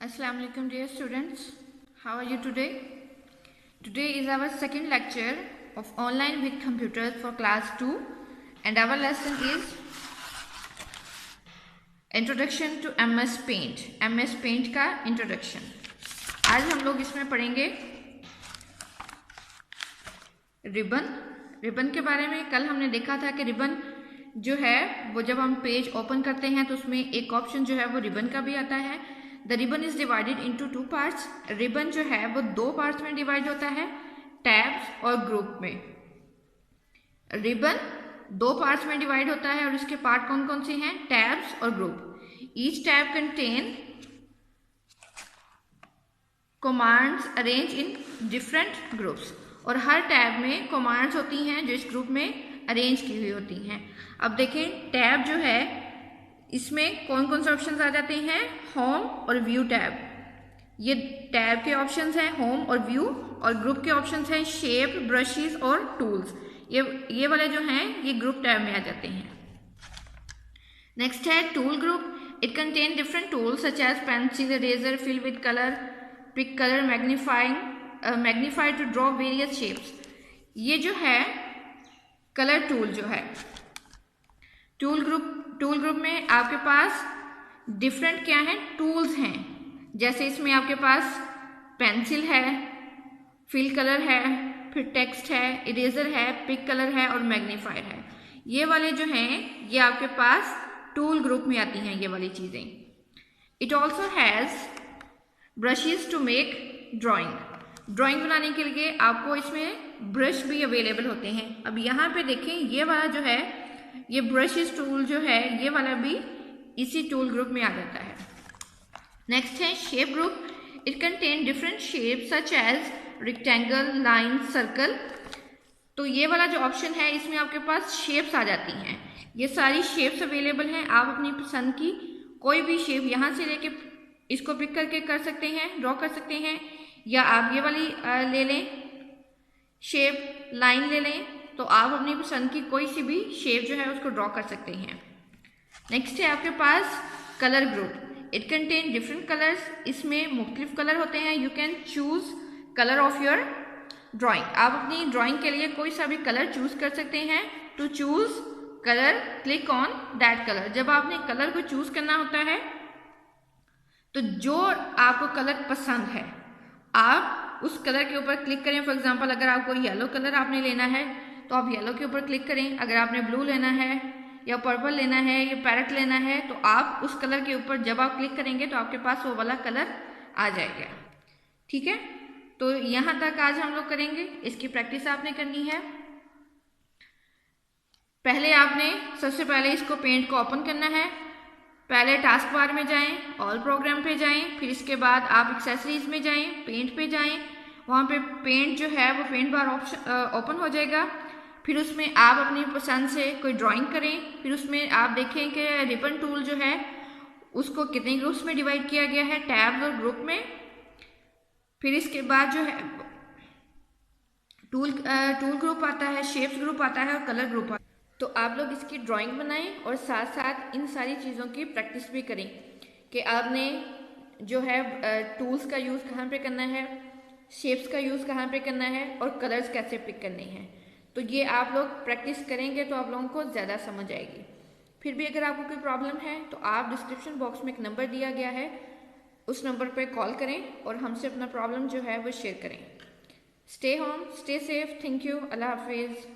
Assalamu alaikum dear students, how are you today? Today is our second lecture of online with computers for class 2 and our lesson is introduction to MS Paint. MS Paint का introduction. आज हम लोग इसमें पढ़ेंगे ribbon के बारे में। कल हमने देखा था कि रिबन जो है वो जब हम पेज ओपन करते हैं तो उसमें एक ऑप्शन जो है वो रिबन का भी आता है। The ribbon is divided into two parts. Ribbon जो है वो दो पार्ट्स में डिवाइड होता है, टैब्स और ग्रुप में। रिबन दो पार्ट्स में डिवाइड होता है और इसके पार्ट कौन कौन से हैं? टैब्स और group. Each tab contain commands arrange in different groups. और हर टैब में कमांड्स होती हैं जो इस ग्रुप में अरेंज की हुई होती हैं। अब देखें टैब जो है इसमें कौन कौन से ऑप्शंस आ जाते हैं? होम और व्यू टैब। ये टैब के ऑप्शंस हैं होम और व्यू, और ग्रुप के ऑप्शंस हैं शेप, ब्रशेस और टूल्स। ये वाले जो हैं ये ग्रुप टैब में आ जाते हैं। नेक्स्ट है tool group. It contain different tools such as pencil, eraser, fill with colour, pick colour, magnify to draw various shapes. ये जो है कलर टूल जो है टूल ग्रुप में आपके पास डिफरेंट क्या है? टूल्स हैं। जैसे इसमें आपके पास पेंसिल है, फिल कलर है, फिर टेक्स्ट है, इरेजर है, पिक कलर है और मैग्नीफायर है। ये वाले जो हैं ये आपके पास टूल ग्रुप में आती हैं ये वाली चीज़ें। It also has brushes to make drawing बनाने के लिए आपको इसमें ब्रश भी अवेलेबल होते हैं। अब यहाँ पे देखें ये वाला जो है ये ब्रशेस टूल जो है ये वाला भी इसी टूल ग्रुप में आ जाता है। नेक्स्ट है shape group. It contain different shapes such as rectangle, line, circle. तो ये वाला जो ऑप्शन है इसमें आपके पास शेप्स आ जाती हैं। ये सारी शेप्स अवेलेबल हैं। आप अपनी पसंद की कोई भी शेप यहाँ से लेके इसको पिक करके कर सकते हैं, ड्रॉ कर सकते हैं, या आप ये वाली ले लें शेप, लाइन ले लें, तो आप अपनी पसंद की कोई सी भी शेप जो है उसको ड्रॉ कर सकते हैं। नेक्स्ट है आपके पास colour group. It contain different colours. इसमें मुख्तलिफ कलर होते हैं। You can choose colour of your drawing. आप अपनी ड्राइंग के लिए कोई सा भी कलर चूज कर सकते हैं। To choose colour click on that colour. जब आपने कलर को चूज करना होता है तो जो आपको कलर पसंद है आप उस कलर के ऊपर क्लिक करें। फॉर एग्जांपल अगर आपको येलो कलर आपने लेना है तो आप येलो के ऊपर क्लिक करें। अगर आपने ब्लू लेना है या पर्पल लेना है या पैरेट लेना है तो आप उस कलर के ऊपर जब आप क्लिक करेंगे तो आपके पास वो वाला कलर आ जाएगा। ठीक है, तो यहाँ तक आज हम लोग करेंगे। इसकी प्रैक्टिस आपने करनी है। पहले आपने सबसे पहले इसको पेंट को ओपन करना है। पहले टास्क बार में जाएं, ऑल प्रोग्राम पे जाएं, फिर इसके बाद आप एक्सेसरीज में जाएं, पेंट पे जाएं। वहाँ पे पेंट जो है वो पेंट बार ऑप्शन ओपन हो जाएगा। फिर उसमें आप अपनी पसंद से कोई ड्राइंग करें। फिर उसमें आप देखें कि रिबन टूल जो है उसको कितने ग्रुप्स में डिवाइड किया गया है, टैब्स और ग्रुप में। फिर इसके बाद जो है टूल ग्रुप आता है, शेप्स ग्रुप आता है और कलर ग्रुप आता है। तो आप लोग इसकी ड्राइंग बनाएं और साथ साथ इन सारी चीज़ों की प्रैक्टिस भी करें कि आपने जो है टूल्स का यूज़ कहाँ पे करना है, शेप्स का यूज़ कहाँ पे करना है और कलर्स कैसे पिक करने हैं। तो ये आप लोग प्रैक्टिस करेंगे तो आप लोगों को ज़्यादा समझ आएगी। फिर भी अगर आपको कोई प्रॉब्लम है तो आप डिस्क्रिप्शन बॉक्स में एक नंबर दिया गया है, उस नंबर पर कॉल करें और हमसे अपना प्रॉब्लम जो है वो शेयर करें। Stay home, stay safe. Thank you. Allah हाफिज़।